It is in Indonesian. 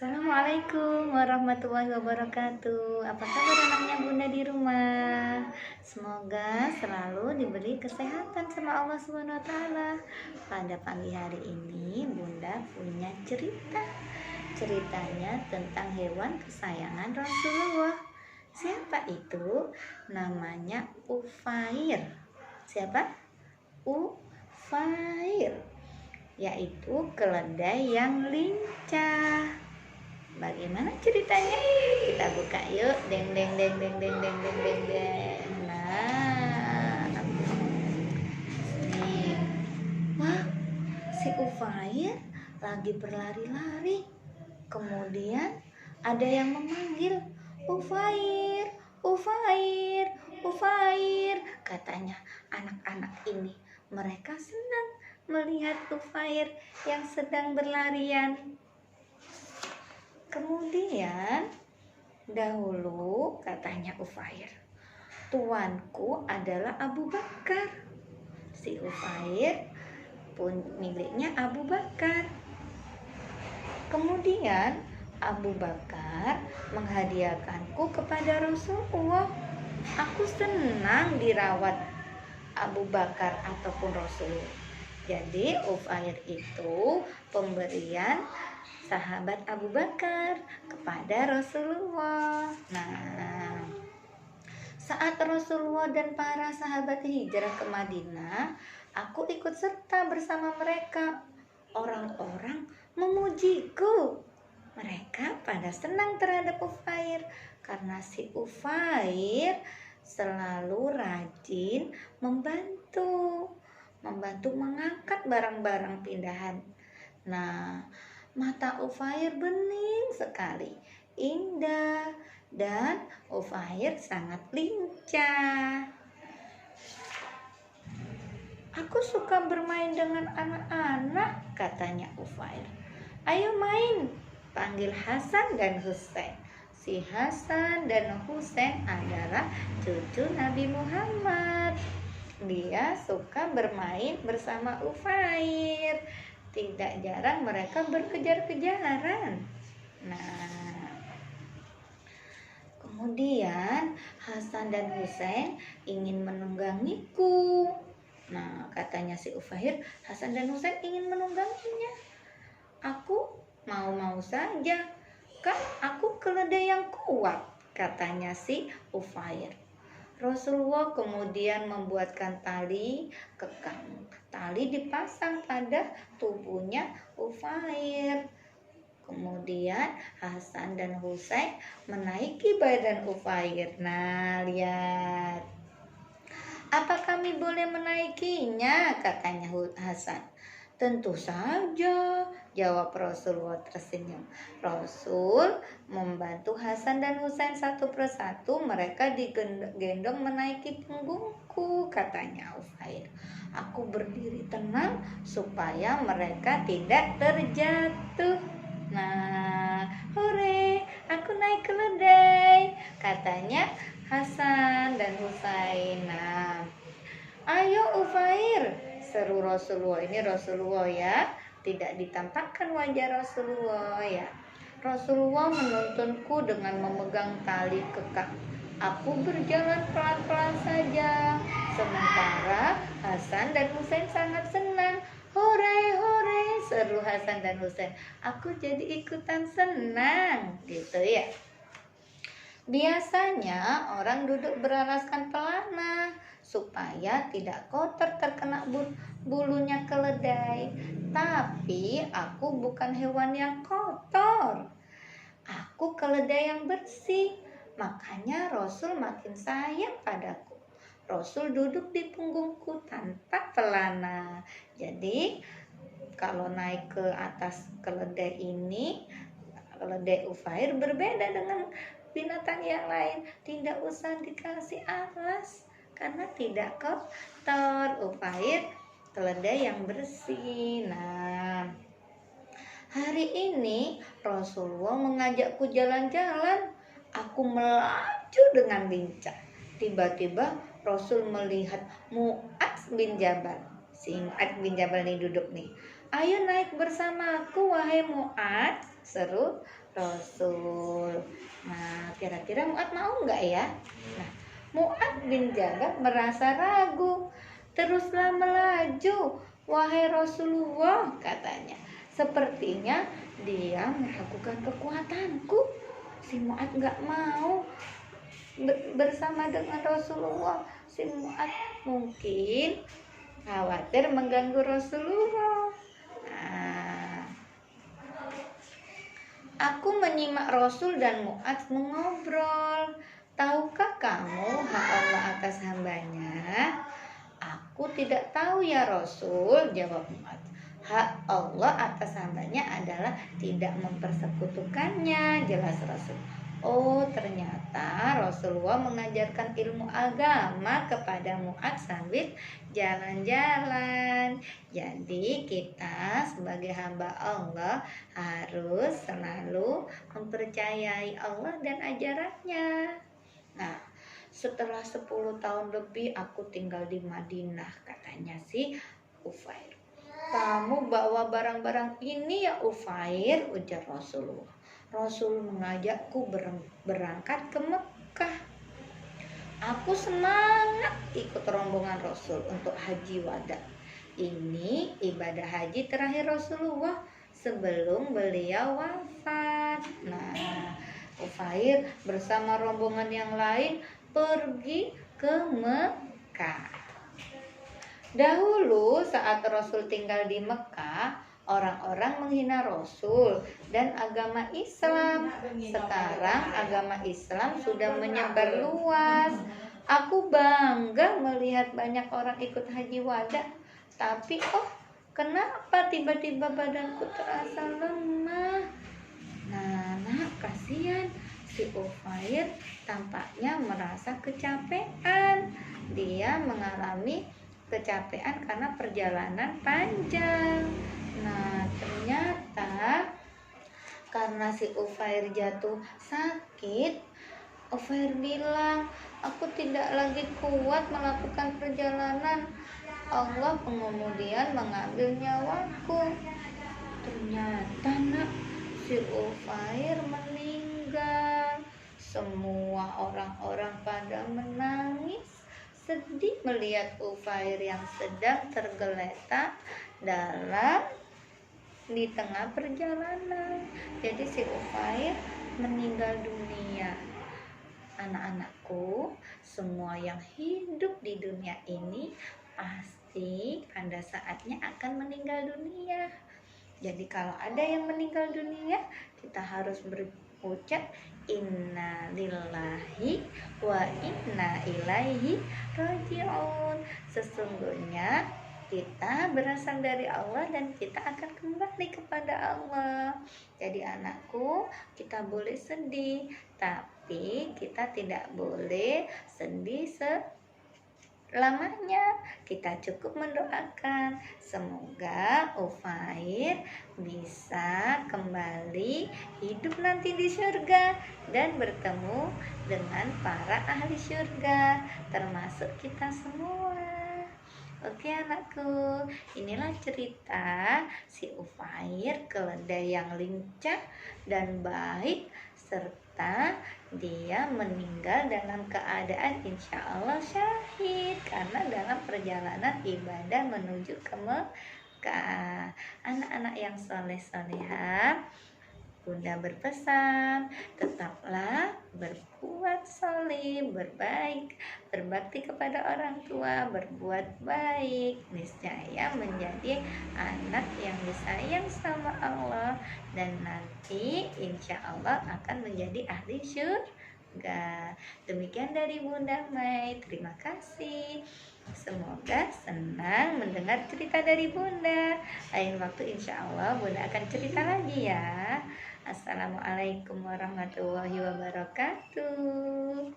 Assalamualaikum warahmatullahi wabarakatuh. Apa kabar anaknya Bunda di rumah? Semoga selalu diberi kesehatan sama Allah Subhanahu wa taala. Pada pagi hari ini Bunda punya cerita. Ceritanya tentang hewan kesayangan Rasulullah. Siapa itu? Namanya Ufair. Siapa? Ufair, yaitu keledai yang lincah. Bagaimana ceritanya? Kita buka yuk. Deng deng deng deng deng deng deng deng deng. Nah, nih. Wah, si Ufair lagi berlari-lari. Kemudian ada yang memanggil, Ufair, Ufair, Ufair. Katanya anak-anak ini mereka senang melihat Ufair yang sedang berlarian. Kemudian dahulu katanya Ufair, tuanku adalah Abu Bakar. Si Ufair pun miliknya Abu Bakar. Kemudian Abu Bakar menghadiahkanku kepada Rasulullah. Aku senang dirawat Abu Bakar ataupun Rasulullah. Jadi Ufair itu pemberian sahabat Abu Bakar kepada Rasulullah. Nah, saat Rasulullah dan para sahabat hijrah ke Madinah, aku ikut serta bersama mereka. Orang-orang memujiku. Mereka pada senang terhadap Ufair karena si Ufair selalu rajin membantu mengangkat barang-barang pindahan. Nah, mata Ufair bening sekali, indah, dan Ufair sangat lincah. Aku suka bermain dengan anak-anak, katanya Ufair. Ayo main, panggil Hasan dan Husain. Si Hasan dan Husain adalah cucu Nabi Muhammad. Dia suka bermain bersama Ufair. Tidak jarang mereka berkejar-kejaran. Nah, kemudian Hasan dan Husain ingin menunggangiku. Nah, katanya si Ufair, Hasan dan Husain ingin menungganginya. Aku mau-mau saja, kan aku keledai yang kuat, katanya si Ufair. Rasulullah kemudian membuatkan tali kekang. Tali dipasang pada tubuhnya Ufair. Kemudian Hasan dan Husain menaiki badan Ufair. Nah, lihat. Apa kami boleh menaikinya? Katanya Hasan. Tentu saja, jawab Rasulullah tersenyum. Rasul membantu Hasan dan Husain satu persatu. Mereka digendong menaiki punggungku, katanya Ufair. Aku berdiri tenang supaya mereka tidak terjatuh. Nah, hore, aku naik keledai, katanya Hasan dan Husain. Nah, ayo Ufair, seru Rasulullah. Ini Rasulullah ya, tidak ditampakkan wajah Rasulullah ya. Rasulullah menuntunku dengan memegang tali kekang. Aku berjalan pelan-pelan saja. Sementara Hasan dan Husain sangat senang. Hore, hore, seru Hasan dan Husain. Aku jadi ikutan senang, gitu ya. Biasanya orang duduk beralaskan pelana supaya tidak kotor terkena bulunya keledai. Tapi aku bukan hewan yang kotor. Aku keledai yang bersih. Makanya Rasul makin sayang padaku. Rasul duduk di punggungku tanpa pelana. Jadi kalau naik ke atas keledai ini, keledai Ufair berbeda dengan binatang yang lain. Tidak usah dikasih alas karena tidak kotor. Ufair keledai yang bersih. Nah, hari ini Rasulullah mengajakku jalan-jalan. Aku melaju dengan lincah. Tiba-tiba Rasul melihat Mu'adz bin Jabal. Si Mu'adz bin Jabal ini duduk nih. Ayo naik bersamaku wahai Mu'adz, seru Rasul. Nah, kira-kira Mu'adz mau nggak ya? Nah, Mu'adz bin Jabal merasa ragu. Teruslah melaju, wahai Rasulullah, katanya. Sepertinya dia meragukan kekuatanku. Si Mu'adz nggak mau bersama dengan Rasulullah. Si Mu'adz mungkin khawatir mengganggu Rasulullah. Nah, aku menyimak Rasul dan Mu'adz mengobrol. Tahukah kamu hak Allah atas hambanya? Aku tidak tahu ya Rasul, jawab Mu'adz. Hak Allah atas hambanya adalah tidak mempersekutukannya, jelas Rasul. Oh, ternyata Rasulullah mengajarkan ilmu agama kepada Mu'adz sambil jalan-jalan. Jadi kita sebagai hamba Allah harus selalu mempercayai Allah dan ajarannya. Nah, setelah 10 tahun lebih aku tinggal di Madinah, katanya si Ufair. Kamu bawa barang-barang ini ya Ufair, ujar Rasulullah. Rasul mengajakku berangkat ke Mekah. Aku semangat ikut rombongan Rasul untuk haji wada. Ini ibadah haji terakhir Rasulullah sebelum beliau wafat. Nah, Ufair bersama rombongan yang lain pergi ke Mekah. Dahulu saat Rasul tinggal di Mekah, orang-orang menghina Rasul dan agama Islam. Sekarang agama Islam sudah menyebar luas. Aku bangga melihat banyak orang ikut haji wada. Tapi kenapa tiba-tiba badanku terasa lemah? Nah, kasihan. Si Ufair tampaknya merasa kecapean. Dia mengalami kecapean karena perjalanan panjang. Nah, ternyata karena si Ufair jatuh sakit, Ufair bilang, aku tidak lagi kuat melakukan perjalanan. Allah kemudian mengambil nyawaku. Ternyata nak, si Ufair meninggal. Semua orang-orang pada menangis, sedih melihat Ufair yang sedang tergeletak di tengah perjalanan. Jadi si Ufair meninggal dunia. Anak-anakku, semua yang hidup di dunia ini pasti pada saatnya akan meninggal dunia. Jadi kalau ada yang meninggal dunia, kita harus berucap inna lillahi wa inna ilaihi raji'un. Sesungguhnya kita berasal dari Allah dan kita akan kembali kepada Allah. Jadi anakku, kita boleh sedih, tapi kita tidak boleh sedih lamanya. Kita cukup mendoakan semoga Ufair bisa kembali hidup nanti di surga dan bertemu dengan para ahli surga, termasuk kita semua. Oke anakku, inilah cerita si Ufair, keledai yang lincah dan baik, serta dia meninggal dalam keadaan insya Allah syahid karena dalam perjalanan ibadah menuju ke Mekah. Anak-anak yang soleh-solehah, Bunda berpesan, tetaplah berbuat soleh, berbaik, berbakti kepada orang tua, berbuat baik. Niscaya menjadi anak yang disayang sama Allah dan nanti insya Allah akan menjadi ahli surga. Demikian dari Bunda Mai, terima kasih. Semoga senang mendengar cerita dari Bunda. Lain waktu insya Allah Bunda akan cerita lagi ya. Assalamualaikum warahmatullahi wabarakatuh.